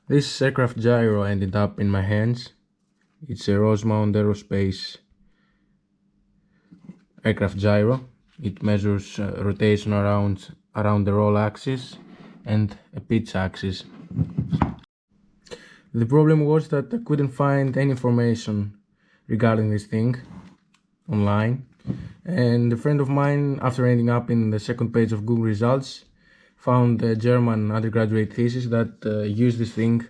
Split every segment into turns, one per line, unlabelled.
This aircraft gyro ended up in my hands. It's a Rosemount Aerospace aircraft gyro. It measures rotation around the roll axis and a pitch axis. The problem was that I couldn't find any information regarding this thing online, and a friend of mine, after ending up in the second page of Google results, found a German undergraduate thesis that used this thing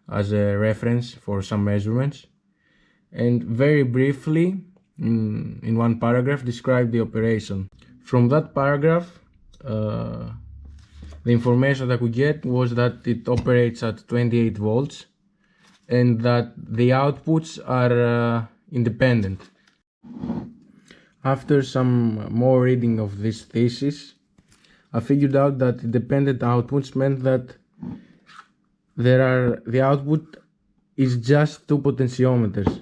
as a reference for some measurements, and very briefly in one paragraph described the operation. From that paragraph, the information that we get was that it operates at 28 volts and that the outputs are independent. After some more reading of this thesis, I figured out that independent outputs meant that the output is just two potentiometers.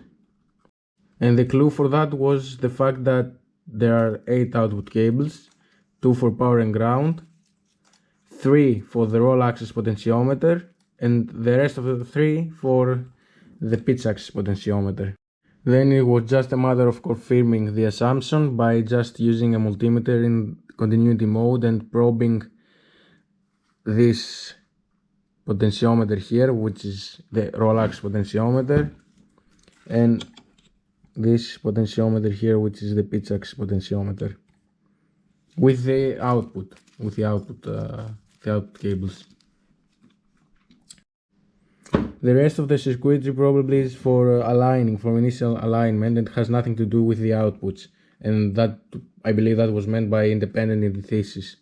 And the clue for that was the fact that there are 8 output cables, 2 for power and ground, 3 for the roll axis potentiometer, and the rest of the 3 for the pitch axis potentiometer. Then it was just a matter of confirming the assumption by just using a multimeter in continuity mode and probing this potentiometer here, which is the roll axis potentiometer, and this potentiometer here, which is the pitch axis potentiometer, with the output cables. The rest of the circuitry probably is for aligning, for initial alignment, and has nothing to do with the outputs, and that, I believe, that was meant by independent in the thesis.